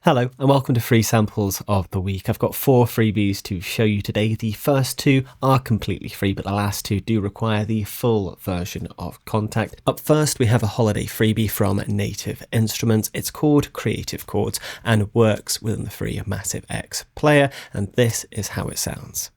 Hello and welcome to Free Samples of the Week. I've got 4 freebies to show you today. The first 2 are completely free, but the last 2 do require the full version of Contact. Up first, we have a holiday freebie from Native Instruments. It's called Creative Chords and works within the free Massive X player, and this is how it sounds.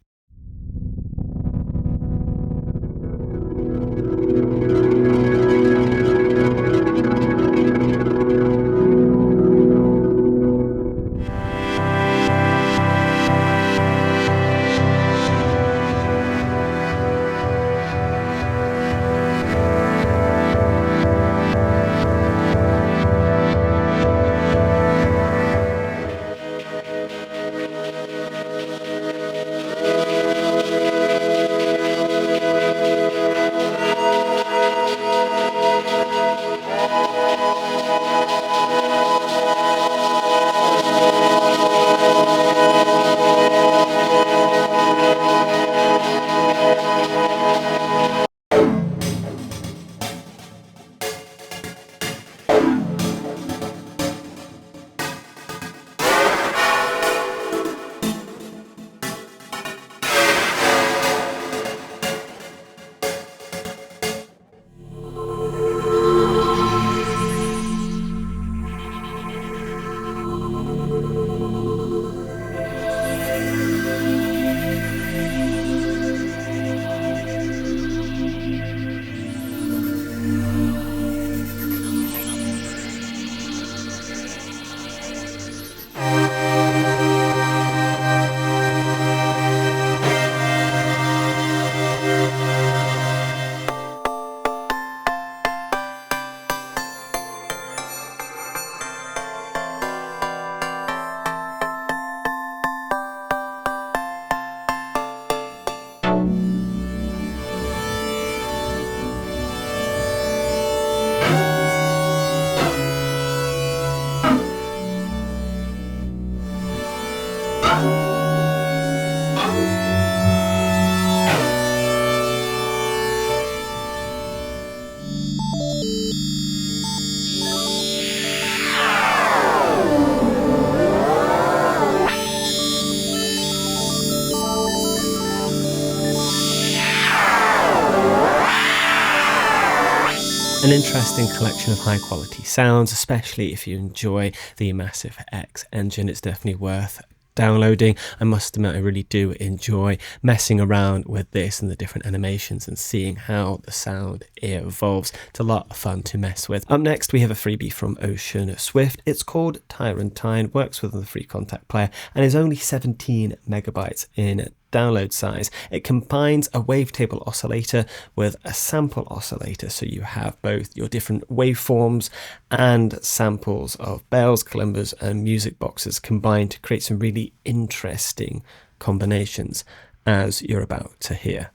An interesting collection of high quality sounds, especially if you enjoy the Massive X engine. It's definitely worth downloading. I must admit, I really do enjoy messing around with this and the different animations and seeing how the sound evolves. It's a lot of fun to mess with. Up next, we have a freebie from Ocean Swift. It's called Tyrian Tine, works within the free Contact player, and is only 17 megabytes in download size. It combines a wavetable oscillator with a sample oscillator, so you have both your different waveforms and samples of bells, kalimbas and music boxes combined to create some really interesting combinations, as you're about to hear.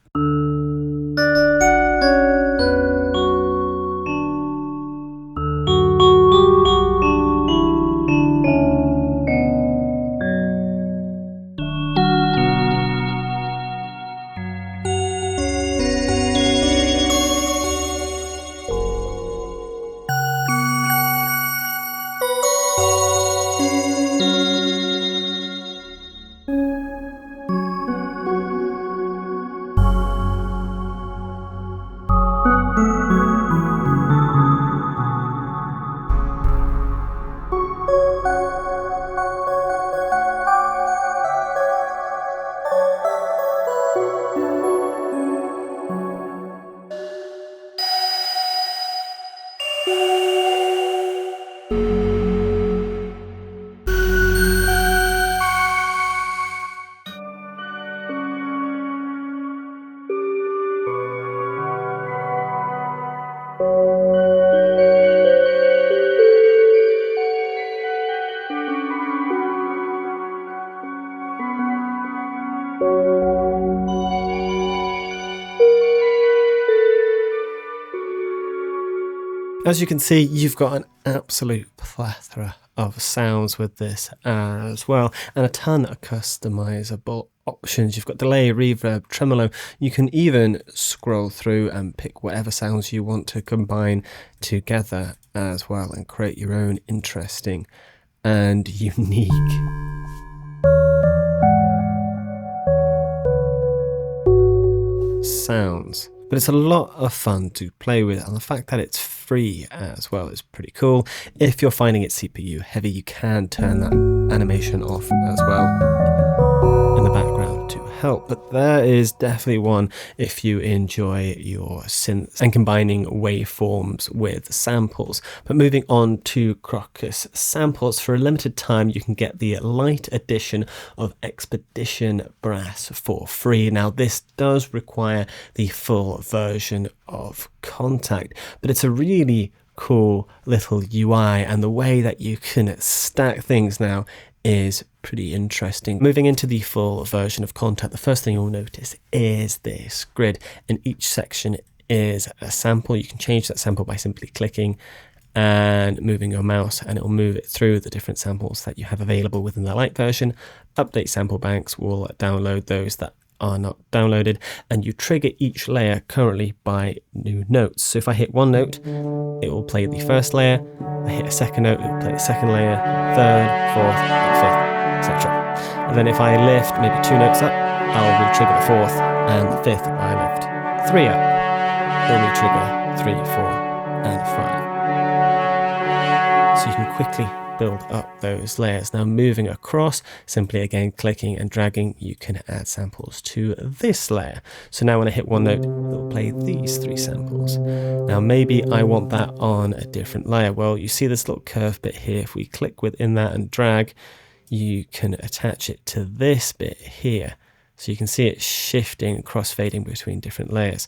As you can see, you've got an absolute plethora of sounds with this as well, and a ton of customizable options. You've got delay, reverb, tremolo. You can even scroll through and pick whatever sounds you want to combine together as well and create your own interesting and unique. Sounds. But it's a lot of fun to play with, and the fact that it's free as well is pretty cool. If you're finding it CPU heavy, you can turn that animation off as well in the background to help. But there is definitely one if you enjoy your synths and combining waveforms with samples. But moving on to Crocus samples, for a limited time you can get the light edition of Expedition Brass for free. Now this does require the full version of Contact, but it's a really cool little UI, and the way that you can stack things now is pretty interesting. Moving into the full version of Contact, the first thing you'll notice is this grid, and each section is a sample. You can change that sample by simply clicking and moving your mouse, and it will move it through the different samples that you have available within the light version. Update sample banks will download those that are not downloaded, and you trigger each layer currently by new notes. So if I hit one note, it will play the first layer. I hit a second note, it will play the second layer, third, fourth, and fifth, etc. And then if I lift maybe two notes up, I'll re-trigger the fourth, and the fifth. If I lift three up, it'll re-trigger 3, 4, and 5. So you can quickly build up those layers. Now moving across, simply again clicking and dragging, you can add samples to this layer. So now when I hit one note, it'll play these 3 samples. Now maybe I want that on a different layer. Well, you see this little curve bit here. If we click within that and drag, you can attach it to this bit here. So you can see it shifting and crossfading between different layers.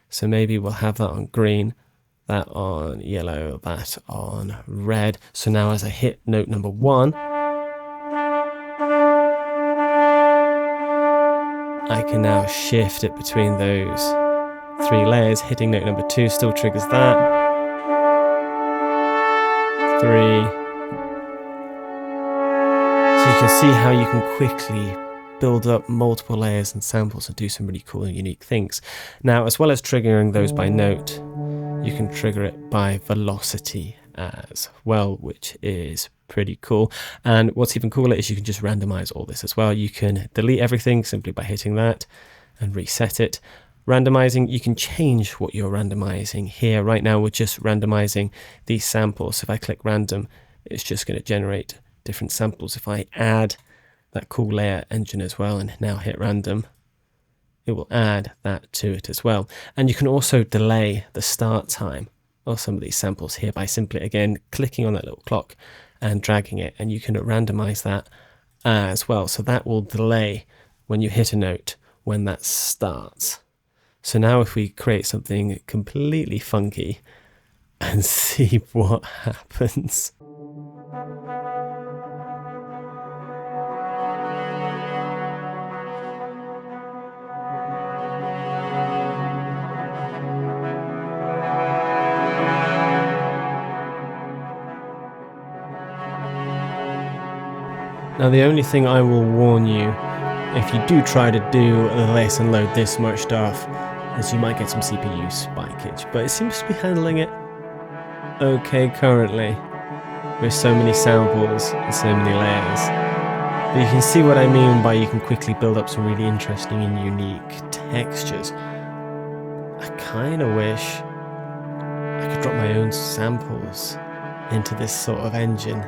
So maybe we'll have that on green, that on yellow, that on red. So now as I hit note number 1, I can now shift it between those 3 layers. Hitting note number 2 still triggers that. 3. So you can see how you can quickly build up multiple layers and samples and do some really cool and unique things. Now, as well as triggering those by note, you can trigger it by velocity as well, which is pretty cool. And what's even cooler is you can just randomize all this as well. You can delete everything simply by hitting that and reset it. Randomizing, you can change what you're randomizing here. Right now we're just randomizing these samples. If I click random, it's just going to generate different samples. If I add that cool layer engine as well and now hit random, it will add that to it as well. And you can also delay the start time of some of these samples here by simply again clicking on that little clock and dragging it, and you can randomize that as well. So that will delay when you hit a note when that starts. So now if we create something completely funky and see what happens. Now the only thing I will warn you, if you do try to do this and load this much stuff, is you might get some CPU spikage, but it seems to be handling it okay currently with so many samples and so many layers. But you can see what I mean by you can quickly build up some really interesting and unique textures. I kind of wish I could drop my own samples into this sort of engine.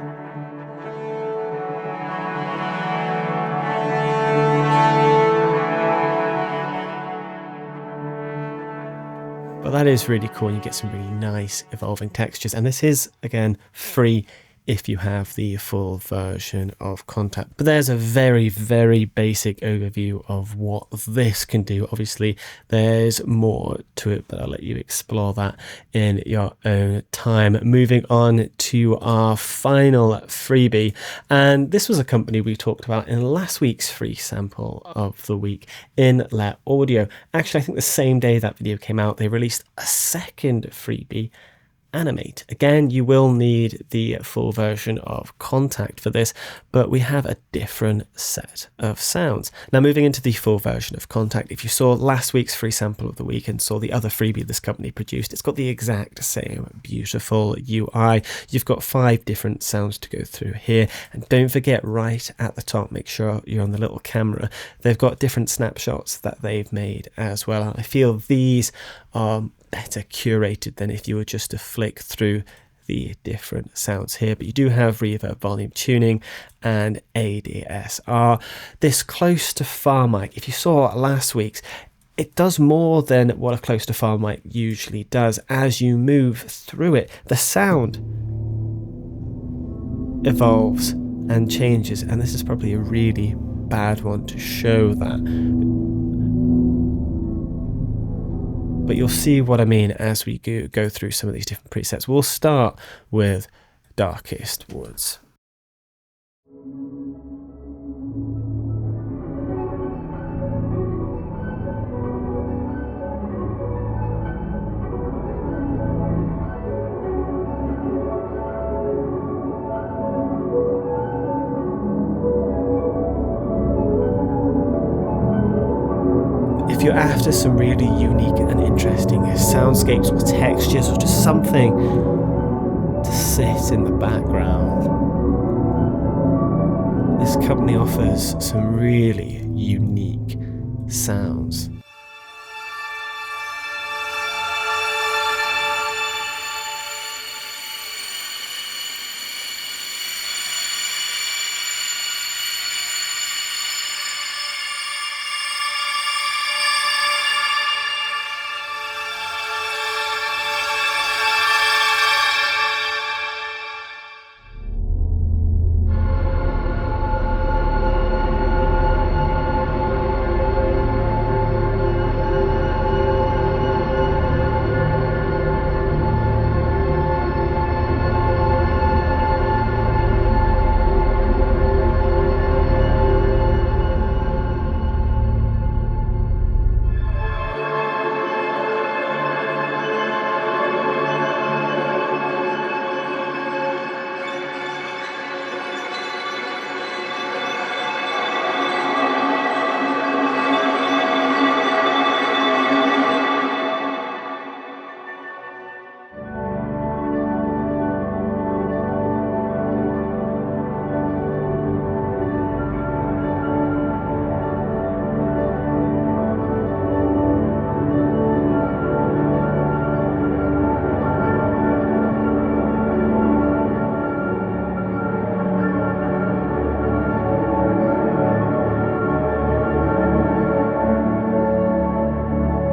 But that is really cool. You get some really nice evolving textures. And this is, again, free if you have the full version of Contact. But there's a very, very basic overview of what this can do. Obviously, there's more to it, but I'll let you explore that in your own time. Moving on to our final freebie. And this was a company we talked about in last week's free sample of the week, in Lite Audio. Actually, I think the same day that video came out, they released a second freebie Animate. Again, you will need the full version of Contact for this, but we have a different set of sounds. Now, moving into the full version of Contact, if you saw last week's free sample of the week and saw the other freebie this company produced, it's got the exact same beautiful UI. You've got 5 different sounds to go through here, and don't forget, right at the top, make sure you're on the little camera, they've got different snapshots that they've made as well. I feel these are better curated than if you were just to flick through the different sounds here, but you do have reverb, volume tuning, and ADSR. This close to far mic, if you saw last week's, it does more than what a close to far mic usually does. As you move through it, the sound evolves and changes, and this is probably a really bad one to show that, but you'll see what I mean as we go through some of these different presets. We'll start with Darkest Woods. If you're after some really unique and interesting soundscapes or textures or just something to sit in the background, this company offers some really unique sounds.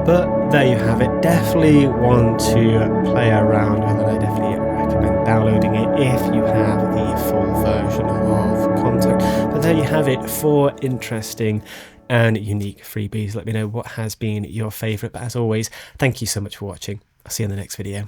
But there you have it. Definitely one to play around with, and I definitely recommend downloading it if you have the full version of Contact. But there you have it, 4 interesting and unique freebies. Let me know what has been your favourite. But as always, thank you so much for watching. I'll see you in the next video.